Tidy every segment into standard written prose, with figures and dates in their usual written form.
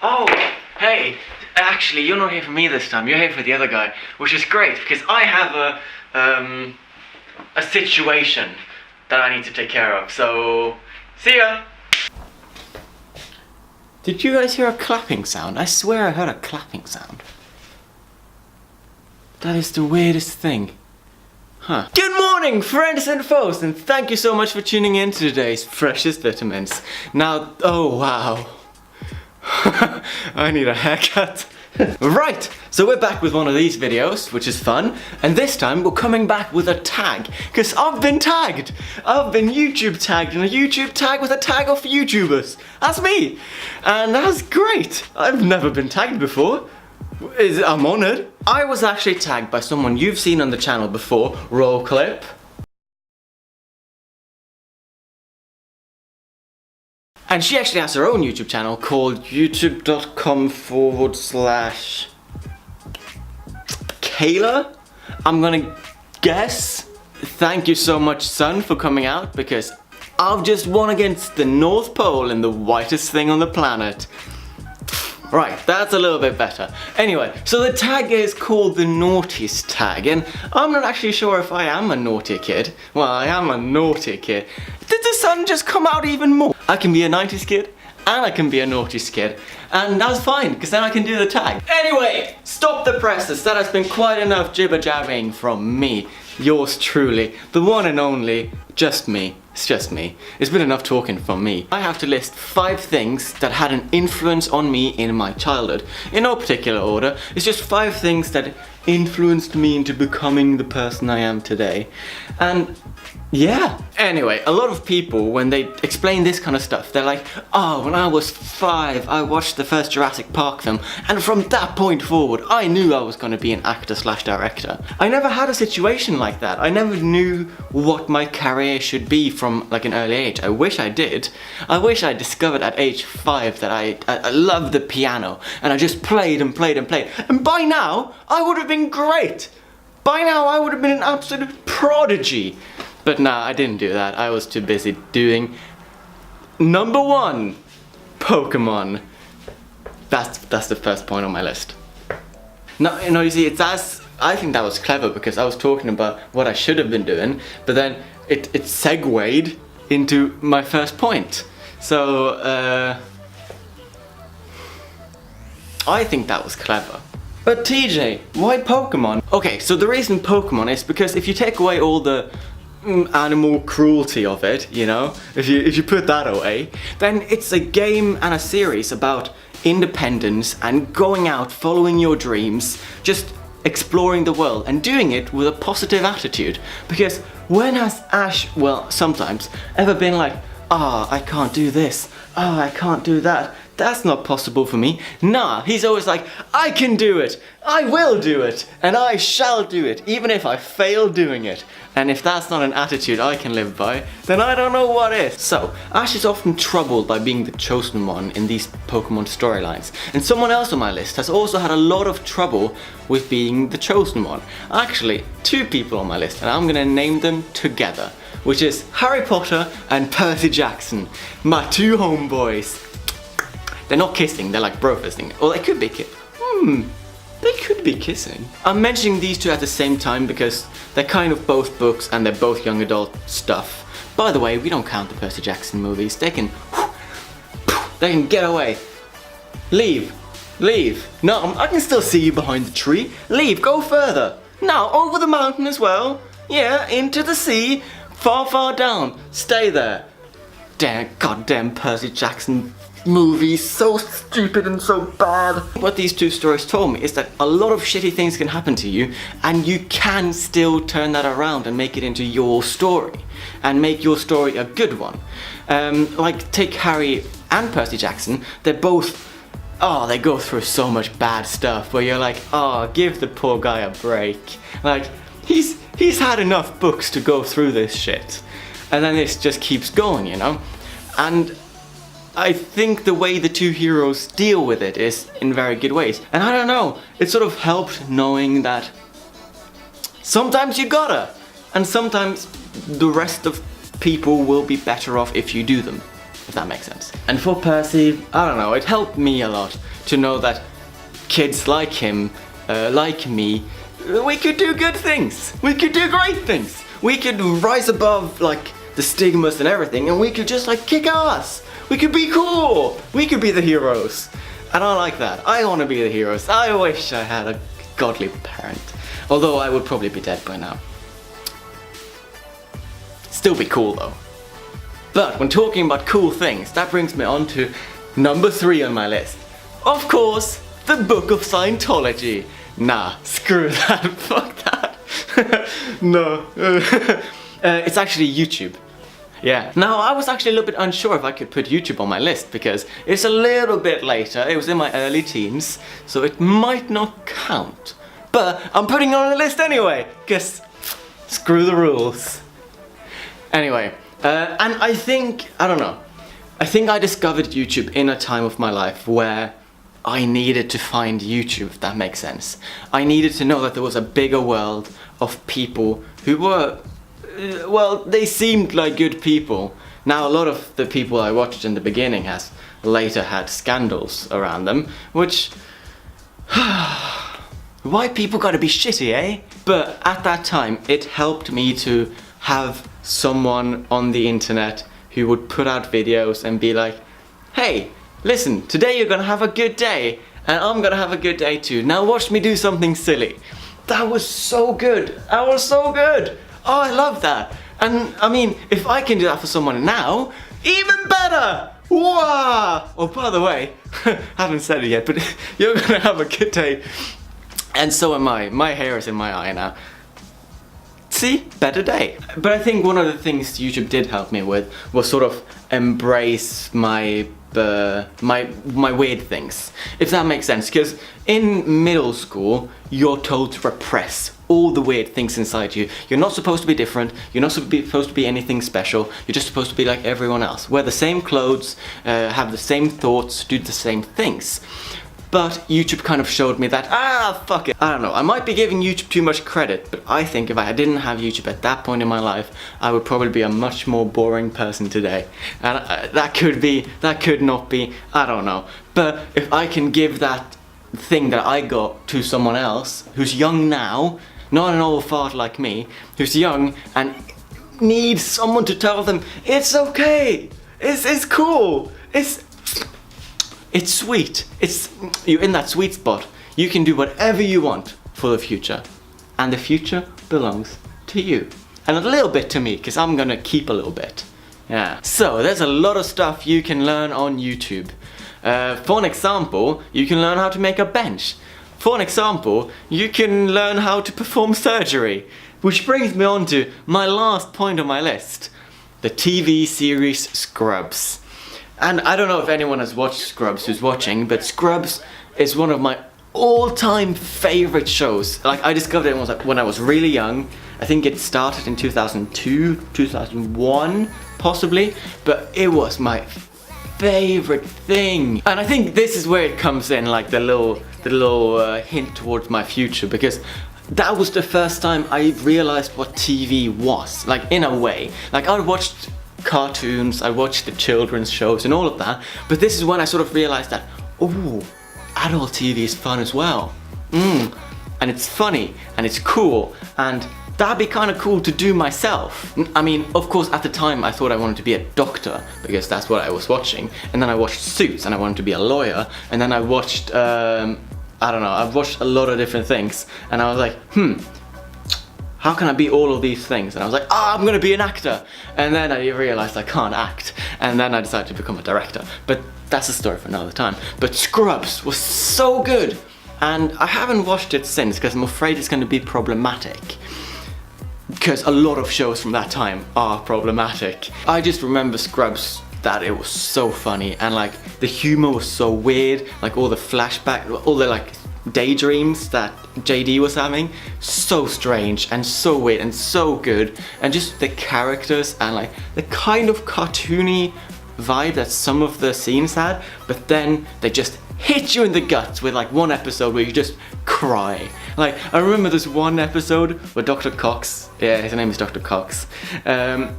Oh, hey, actually, you're not here for me this time. You're here for the other guy, which is great because I have a situation that I need to take care of. So, see ya. Did you guys hear a clapping sound? I swear I heard a clapping sound. That is the weirdest thing. Huh. Good morning, friends and foes, and thank you so much for tuning in to today's Freshest Vitamins. Now, oh wow. I need a haircut. Right, so we're back with one of these videos, which is fun, and this time we're coming back with a tag, because I've been tagged. I've been YouTube tagged in a YouTube tag with a tag of YouTubers. That's me, and that's great. I've never been tagged before. I'm honoured. I was actually tagged by someone you've seen on the channel before. Roll clip. And she actually has her own YouTube channel called youtube.com/Kayla. I'm gonna guess. Thank you so much, son, for coming out, because I've just won against the North Pole and the whitest thing on the planet. Right, that's a little bit better. Anyway, so the tag is called the Naughtiest tag, and I'm not actually sure if I am a naughty kid. Well, I am a naughty kid. Did the sun just come out even more? I can be a 90s kid, and I can be a naughtiest kid, and that's fine, because then I can do the tag. Anyway, stop the presses. That has been quite enough jibber-jabbing from me. Yours truly, the one and only, just me. It's just me. It's been enough talking from me. I have to list 5 things that had an influence on me in my childhood. In no particular order, it's just 5 things that influenced me into becoming the person I am today. And yeah. Anyway, a lot of people, when they explain this kind of stuff, they're like, oh, when I was 5, I watched the first Jurassic Park film, and from that point forward, I knew I was going to be an actor/director. I never had a situation like that. I never knew what my career should be from like an early age. I wish I did. I wish I discovered at age 5 that I loved the piano, and I just played and played and played. And by now, I would have been great. By now, I would have been an absolute prodigy. But nah, I didn't do that. I was too busy doing number 1, Pokemon. That's the first point on my list. No, you see, I think that was clever because I was talking about what I should have been doing, but then it segued into my first point. So, I think that was clever. But TJ, why Pokemon? Okay, so the reason Pokemon is because if you take away all the animal cruelty of it, you know, if you put that away, then it's a game and a series about independence and going out, following your dreams, just exploring the world and doing it with a positive attitude. Because when has Ash, well, sometimes, ever been like, ah, I can't do this, ah, I can't do that, that's not possible for me? Nah, he's always like, I can do it, I will do it, and I shall do it, even if I fail doing it. And if that's not an attitude I can live by, then I don't know what is. So, Ash is often troubled by being the chosen one in these Pokemon storylines. And someone else on my list has also had a lot of trouble with being the chosen one. Actually, 2 people on my list, and I'm gonna name them together, which is Harry Potter and Percy Jackson, my 2 homeboys. They're not kissing, they're like bro-fisting. Or they could be they could be kissing. I'm mentioning these 2 at the same time because they're kind of both books and they're both young adult stuff. By the way, we don't count the Percy Jackson movies. They can get away. Leave. No, I can still see you behind the tree. Leave, go further. Now, over the mountain as well. Yeah, into the sea. Far, far down. Stay there. Damn, goddamn Percy Jackson movies, so stupid and so bad. What these 2 stories told me is that a lot of shitty things can happen to you, and you can still turn that around and make it into your story, and make your story a good one. Like, take Harry and Percy Jackson, they're both, they go through so much bad stuff where you're like, give the poor guy a break. Like, he's had enough books to go through this shit. And then this just keeps going, you know? And I think the way the 2 heroes deal with it is in very good ways. And I don't know, it sort of helped knowing that sometimes you gotta, and sometimes the rest of people will be better off if you do them. if that makes sense. And for Percy, I don't know, it helped me a lot to know that kids like him, like me, we could do good things. We could do great things. We could rise above like the stigmas and everything, and we could just like kick ass. We could be cool. We could be the heroes. And I like that. I want to be the heroes. I wish I had a godly parent. Although I would probably be dead by now. Still be cool though. But when talking about cool things, that brings me on to number 3 on my list. Of course, the Book of Scientology. Nah, screw that. Fuck that. No. It's actually YouTube. Yeah. Now, I was actually a little bit unsure if I could put YouTube on my list because it's a little bit later. It was in my early teens, so it might not count. But I'm putting it on the list anyway, because screw the rules. Anyway, and I think, I don't know, I think I discovered YouTube in a time of my life where I needed to find YouTube, if that makes sense. I needed to know that there was a bigger world of people who were, well, they seemed like good people. Now, a lot of the people I watched in the beginning has later had scandals around them, which... why people gotta be shitty, eh? But at that time, it helped me to have someone on the internet who would put out videos and be like, hey, listen, today you're gonna have a good day, and I'm gonna have a good day too. Now watch me do something silly. That was so good. That was so good. Oh, I love that. And I mean, if I can do that for someone now, even better. Wow. Oh, by the way, haven't said it yet, but you're gonna have a good day. And so am I. My hair is in my eye now. See? Better day. But I think one of the things YouTube did help me with was sort of embrace my my weird things, if that makes sense. Because in middle school, you're told to repress all the weird things inside you. You're not supposed to be different. You're not supposed to be anything special. You're just supposed to be like everyone else. Wear the same clothes, have the same thoughts, do the same things. But YouTube kind of showed me that, fuck it. I don't know, I might be giving YouTube too much credit, but I think if I didn't have YouTube at that point in my life, I would probably be a much more boring person today. And that could be, that could not be, I don't know. But if I can give that thing that I got to someone else who's young now, not an old fart like me, who's young and needs someone to tell them, it's okay, it's cool, it's sweet. You're in that sweet spot. You can do whatever you want for the future. And the future belongs to you. And a little bit to me, because I'm gonna keep a little bit. Yeah. So, there's a lot of stuff you can learn on YouTube. For an example, you can learn how to make a bench. For an example, you can learn how to perform surgery. Which brings me on to my last point on my list. The TV series Scrubs. And I don't know if anyone has watched Scrubs who's watching, but Scrubs is one of my all-time favorite shows. Like, I discovered it when I was really young. I think it started in 2002, 2001, possibly. But it was my favorite thing. And I think this is where it comes in, like the little hint towards my future, because that was the first time I realized what TV was. Like, in a way. Like, I watched cartoons, I watched the children's shows and all of that, but this is when I sort of realized that, oh, adult TV is fun as well. And it's funny, and it's cool, and that'd be kind of cool to do myself. I mean, of course, at the time I thought I wanted to be a doctor, because that's what I was watching, and then I watched Suits, and I wanted to be a lawyer, and then I watched, I don't know, I've watched a lot of different things, and I was like, how can I be all of these things? And I was like, I'm gonna be an actor. And then I realized I can't act. And then I decided to become a director. But that's a story for another time. But Scrubs was so good. And I haven't watched it since because I'm afraid it's gonna be problematic. Because a lot of shows from that time are problematic. I just remember Scrubs, that it was so funny. And like, the humor was so weird. Like all the flashback, all the like, daydreams that JD was having, so strange and so weird and so good, and just the characters and like the kind of cartoony vibe that some of the scenes had, but then they just hit you in the guts with like one episode where you just cry. Like, I remember this one episode where Dr. Cox, yeah, his name is Dr. Cox,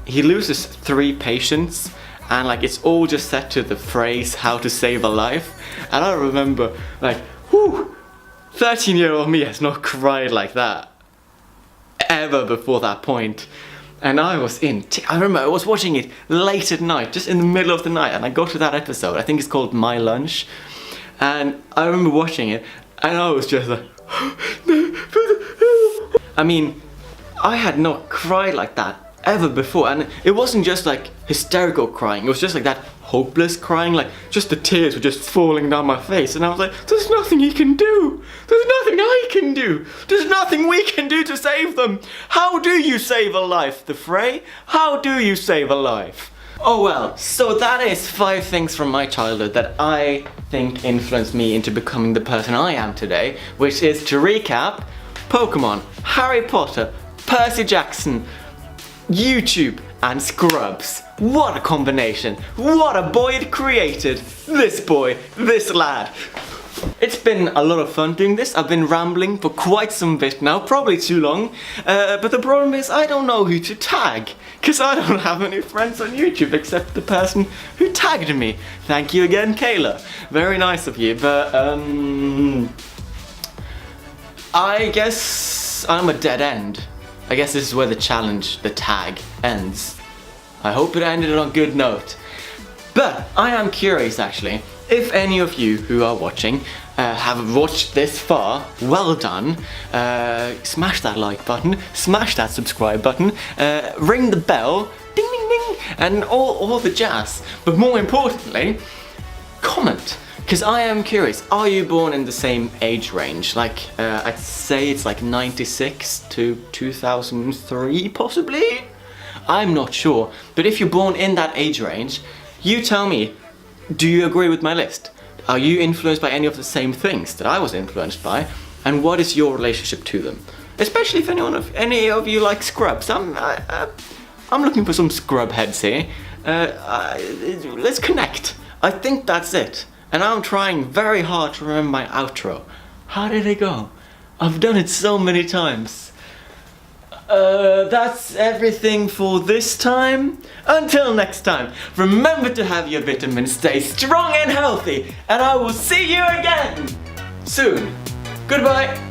he loses 3 patients, and like it's all just set to the phrase "how to save a life," and I remember like, whew, 13-year-old me has not cried like that ever before that point. And I was I remember I was watching it late at night, just in the middle of the night, and I got to that episode, I think it's called My Lunch, and I remember watching it, and I was just like, I mean, I had not cried like that ever before, and it wasn't just like hysterical crying, it was just like that hopeless crying, like just the tears were just falling down my face, and I was like, there's nothing he can do, there's nothing I can do, there's nothing we can do to save them. How do you save a life, the Frey? How do you save a life? Oh well, so that is 5 things from my childhood that I think influenced me into becoming the person I am today, which is, to recap, Pokemon, Harry Potter, Percy Jackson, YouTube, and Scrubs. What a combination! What a boy it created! This boy, this lad. It's been a lot of fun doing this. I've been rambling for quite some bit now, probably too long. But the problem is I don't know who to tag, because I don't have any friends on YouTube except the person who tagged me. Thank you again, Kayla. Very nice of you, but I guess I'm a dead end. I guess this is where the challenge, the tag, ends. I hope it ended on a good note. But I am curious actually, if any of you who are watching have watched this far, well done. Smash that like button, smash that subscribe button, ring the bell, ding ding ding, and all the jazz. But more importantly, comment. Because I am curious, are you born in the same age range? Like, I'd say it's like 96 to 2003, possibly? I'm not sure, but if you're born in that age range, you tell me, do you agree with my list? Are you influenced by any of the same things that I was influenced by? And what is your relationship to them? Especially if any of you like Scrubs. I'm looking for some Scrub heads here. Let's connect. I think that's it. And I'm trying very hard to remember my outro. How did it go? I've done it so many times. That's everything for this time. Until next time, remember to have your vitamins, stay strong and healthy, and I will see you again soon. Goodbye.